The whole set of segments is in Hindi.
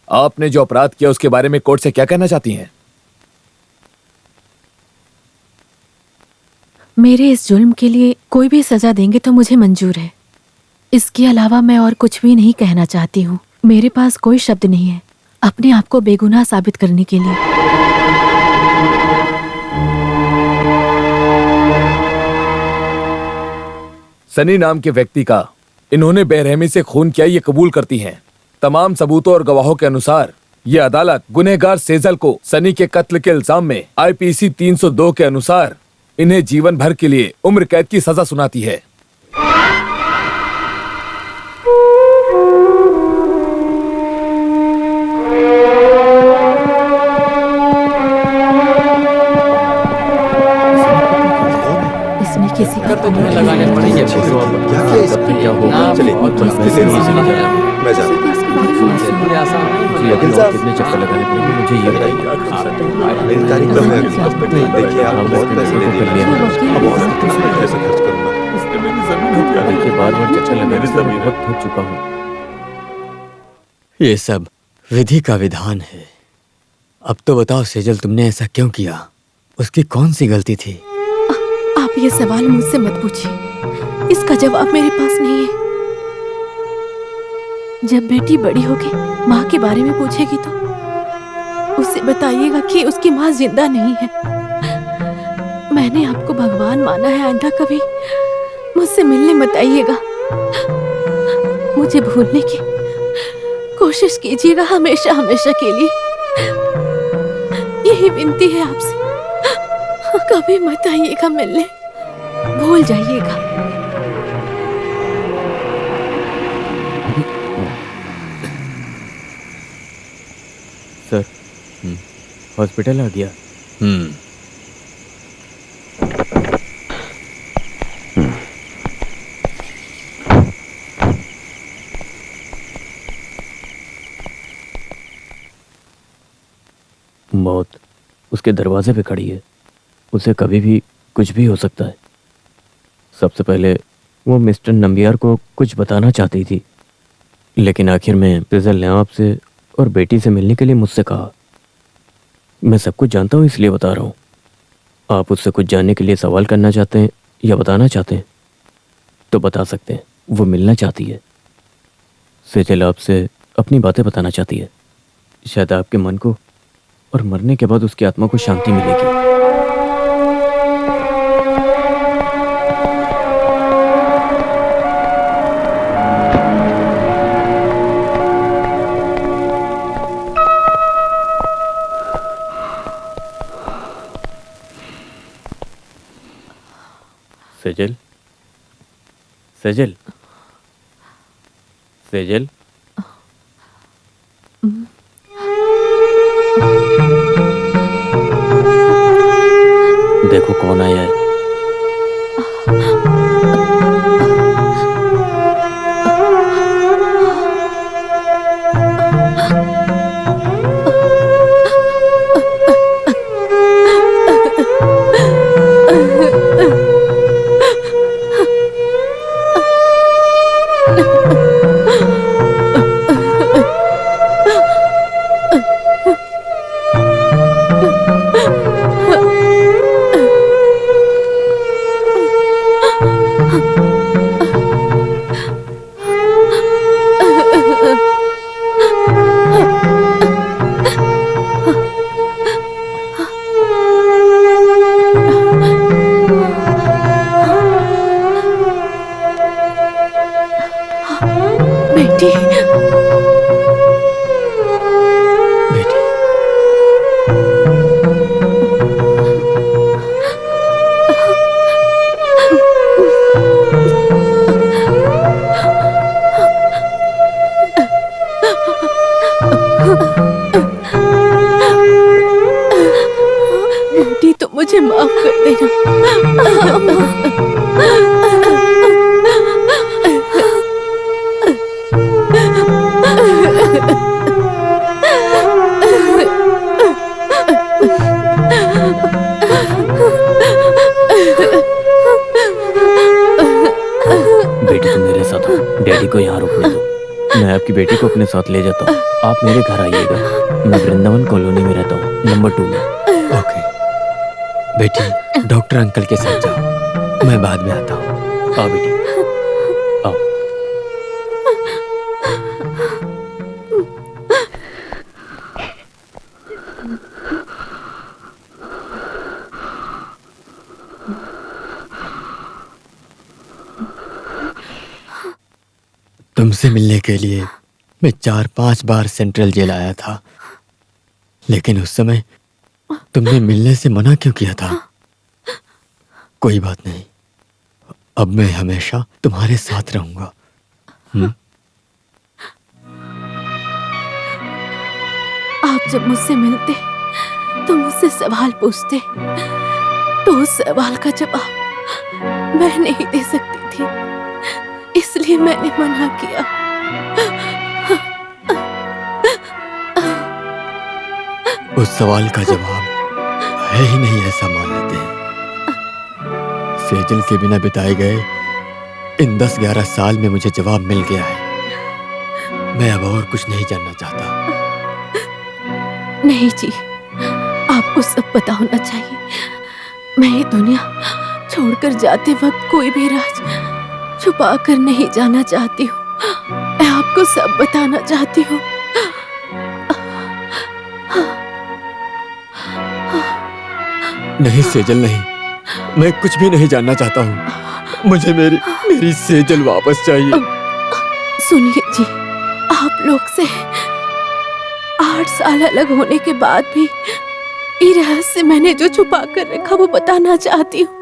आपने जो अपराध किया उसके बारे में कोर्ट से क्या कहना चाहती हैं? मेरे इस जुल्म के लिए कोई भी सजा देंगे तो मुझे मंजूर है। इसके अलावा मैं और कुछ भी नहीं कहना चाहती हूँ। मेरे पास कोई शब्द नहीं है अपने आप को बेगुनाह साबित करने के लिए। सनी नाम के व्यक्ति का इन्होंने बेरहमी से खून किया ये कबूल करती हैं। तमाम सबूतों और गवाहों के अनुसार ये अदालत गुनहगार सेजल को सनी के कत्ल के इल्जाम में आईपीसी 302 के अनुसार इन्हें जीवन भर के लिए उम्र कैद की सजा सुनाती है। इसने किसी का तो तुम्हें लगाने पड़ेंगे। क्या होगा? चलिए मैं जाता हूँ। कितने चक्कर लगाने पड़ेंगे मुझे ये बताइए। मेरी तारीख कब है? देखिए आप बहुत पैसे ले लिए हैं। अब और कितना पैसा खर्च करूंगा? देखिए बार-बार चक्कर लगाने से मैं बहुत थक चुका हूँ। ये सब विधि का विधान है। अब तो बताओ सेजल, तुमने ऐसा क्यों किया? उसकी कौन सी गलती थी? आप ये सवाल मुझसे मत पूछिए, इसका जवाब मेरे पास नहीं है। जब बेटी बड़ी होगी माँ के बारे में पूछेगी तो उसे बताइएगा कि उसकी माँ जिंदा नहीं है। मैंने आपको भगवान माना है, आइंदा कभी मुझसे मिलने मत आइएगा। मुझे भूलने की कोशिश कीजिएगा हमेशा हमेशा के लिए। यही विनती है आपसे, कभी मत आइएगा मिलने, भूल जाइएगा। सर, हॉस्पिटल आ गया। मौत उसके दरवाजे पे खड़ी है। उसे कभी भी कुछ भी हो सकता है। सबसे पहले वो मिस्टर नंबियार को कुछ बताना चाहती थी, लेकिन आखिर में सेजल ने आपसे और बेटी से मिलने के लिए मुझसे कहा। मैं सब कुछ जानता हूँ इसलिए बता रहा हूँ। आप उससे कुछ जानने के लिए सवाल करना चाहते हैं या बताना चाहते हैं तो बता सकते हैं। वो मिलना चाहती है। सेजल आपसे अपनी बातें बताना चाहती है। शायद आपके मन को और मरने के बाद उसकी आत्मा को शांति मिलेगी। सेजल, सेजल, सेजल। देखो कौन आया है। आपकी बेटी को अपने साथ ले जाता हूँ, आप मेरे घर आइएगा। मैं वृंदावन कॉलोनी में रहता हूँ, नंबर 2 में। ओके बेटी, डॉक्टर अंकल के साथ जाओ, मैं बाद में आता हूँ। आओ बेटी, आओ। तुमसे मिलने के लिए मैं 4-5 बार सेंट्रल जेल आया था, लेकिन उस समय तुमने मिलने से मना क्यों किया था? कोई बात नहीं, अब मैं हमेशा तुम्हारे साथ रहूंगा। आप जब मुझसे मिलते तो मुझसे सवाल पूछते, तो उस सवाल का जवाब मैं नहीं दे सकती थी, इसलिए मैंने मना किया। उस सवाल का जवाब है ही नहीं, ऐसा मान लेते हैं। सेजल के बिना बिताए गए इन 10-11 साल में मुझे जवाब मिल गया है। मैं अब और कुछ नहीं जानना चाहता। नहीं जी, आपको सब पता होना चाहिए। मैं ये दुनिया छोड़कर जाते वक्त कोई भी राज छुपा कर नहीं जाना चाहती हूँ। मैं आपको सब बताना चाहती हूँ। नहीं सेजल, नहीं, मैं कुछ भी नहीं जानना चाहता हूँ। मुझे मेरी सेजल वापस चाहिए। सुनिए जी, आप लोग से 8 साल अलग होने के बाद भी ये रहस्य मैंने जो छुपा कर रखा वो बताना चाहती हूँ।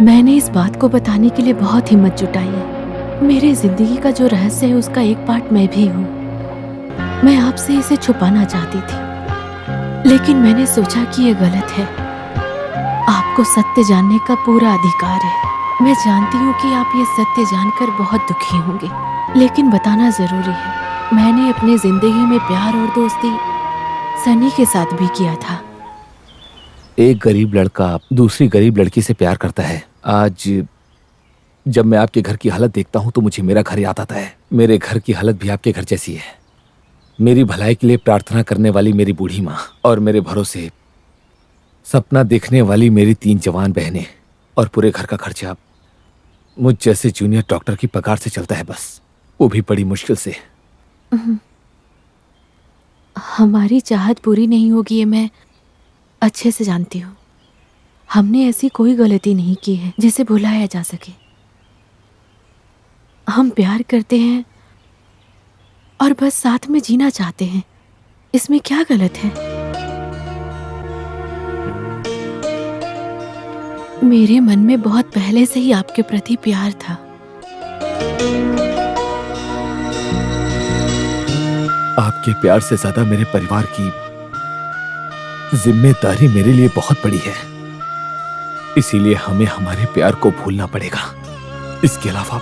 मैंने इस बात को बताने के लिए बहुत हिम्मत जुटाई है। मेरे जिंदगी का जो रहस्य है उसका एक पार्ट मैं भी हूँ। मैं आपसे इसे छुपाना चाहती थी, लेकिन मैंने सोचा कि ये गलत है। आपको सत्य जानने का पूरा अधिकार है। मैं जानती हूँ कि आप ये सत्य जानकर बहुत दुखी होंगे, लेकिन बताना जरूरी है। मैंने अपनी जिंदगी में प्यार और दोस्ती सनी के साथ भी किया था। एक गरीब लड़का दूसरी गरीब लड़की से प्यार करता है। आज जब मैं आपके घर की हालत देखता हूँ तो मुझे मेरा घर याद आता है। मेरे घर की हालत भी आपके घर जैसी है। मेरी भलाई के लिए प्रार्थना करने वाली मेरी बूढ़ी माँ और मेरे भरोसे सपना देखने वाली मेरी 3 जवान बहनें और पूरे घर का खर्चा मुझ जैसे जूनियर डॉक्टर की पगार से चलता है, बस वो भी बड़ी मुश्किल से। हमारी चाहत पूरी नहीं होगी ये मैं अच्छे से जानती हूँ। हमने ऐसी कोई गलती नहीं की है जिसे भुलाया जा सके। हम प्यार करते हैं और बस साथ में जीना चाहते हैं, इसमें क्या गलत है? मेरे मन में बहुत पहले से ही आपके प्रति प्यार था। आपके प्यार से ज्यादा मेरे परिवार की जिम्मेदारी मेरे लिए बहुत बड़ी है, इसीलिए हमें हमारे प्यार को भूलना पड़ेगा। इसके अलावा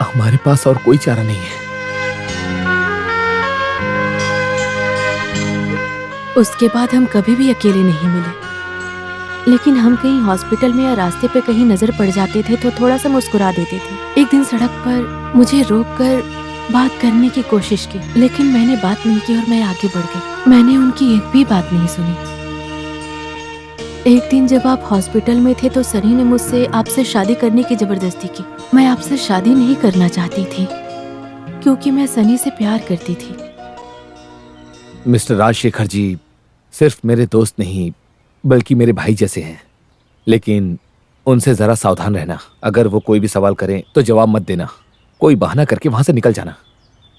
हमारे पास और कोई चारा नहीं है। उसके बाद हम कभी भी अकेले नहीं मिले, लेकिन हम कहीं हॉस्पिटल में या रास्ते पे कहीं नजर पड़ जाते थे तो थोड़ा सा मुस्कुरा देते थे। एक दिन सड़क पर मुझे रोककर बात करने की कोशिश की, लेकिन मैंने बात नहीं की और मैं आगे बढ़ गई। मैंने उनकी एक भी बात नहीं सुनी। एक दिन जब आप हॉस्पिटल में थे तो सनी ने मुझसे आपसे शादी करने की जबरदस्ती की। मैं आपसे शादी नहीं करना चाहती थी क्योंकि मैं सनी से प्यार करती थी। मिस्टर राजशेखर जी सिर्फ मेरे दोस्त नहीं बल्कि मेरे भाई जैसे हैं, लेकिन उनसे जरा सावधान रहना। अगर वो कोई भी सवाल करें तो जवाब मत देना, कोई बहाना करके वहां से निकल जाना,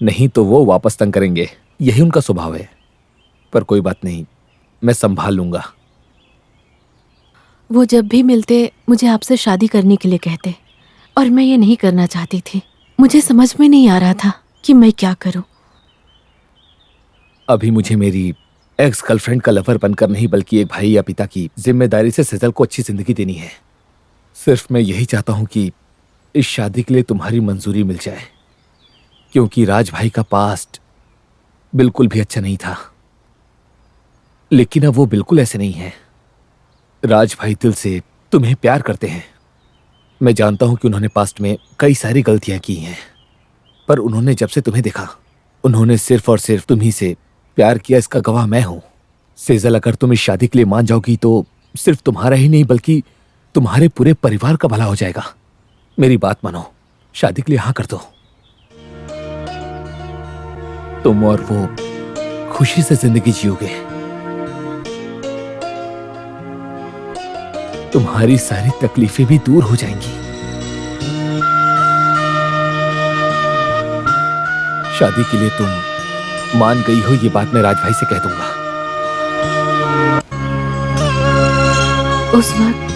नहीं तो वो वापस तंग करेंगे। यही उनका स्वभाव है। पर कोई बात नहीं, मैं संभाल लूंगा। वो जब भी मिलते मुझे आपसे शादी करने के लिए कहते और मैं ये नहीं करना चाहती थी। मुझे समझ में नहीं आ रहा था कि मैं क्या करूं। अभी मुझे मेरी एक्स गर्लफ्रेंड का लवर बनकर नहीं बल्कि एक भाई या पिता की जिम्मेदारी से सेजल को अच्छी जिंदगी देनी है। सिर्फ मैं यही चाहता हूं कि इस शादी के लिए तुम्हारी मंजूरी मिल जाए, क्योंकि राज भाई का पास्ट बिल्कुल भी अच्छा नहीं था, लेकिन अब वो बिल्कुल ऐसे नहीं है। राज भाई दिल से तुम्हें प्यार करते हैं। मैं जानता हूं कि उन्होंने पास्ट में कई सारी गलतियां की हैं, पर उन्होंने जब से तुम्हें देखा, उन्होंने सिर्फ और सिर्फ तुम्ही से प्यार किया, इसका गवाह मैं हूं। सेजल, अगर तुम इस शादी के लिए मान जाओगी तो सिर्फ तुम्हारा ही नहीं बल्कि तुम्हारे पूरे परिवार का भला हो जाएगा। मेरी बात मानो, शादी के लिए हाँ कर दो। तुम और वो खुशी से जिंदगी जियोगे। तुम्हारी सारी तकलीफें भी दूर हो जाएंगी। शादी के लिए तुम मान गई हो, ये बात मैं राज भाई से कह दूंगा। उस वक्त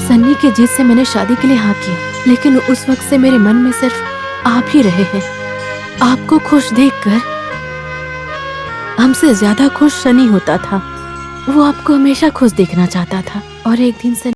सन्नी के जिद से मैंने शादी के लिए हाँ किया, लेकिन उस वक्त से मेरे मन में सिर्फ आप ही रहे हैं। आपको खुश देखकर हमसे ज्यादा खुश सनी होता था। वो आपको हमेशा खुश देखना चाहता था और एक दिन सनी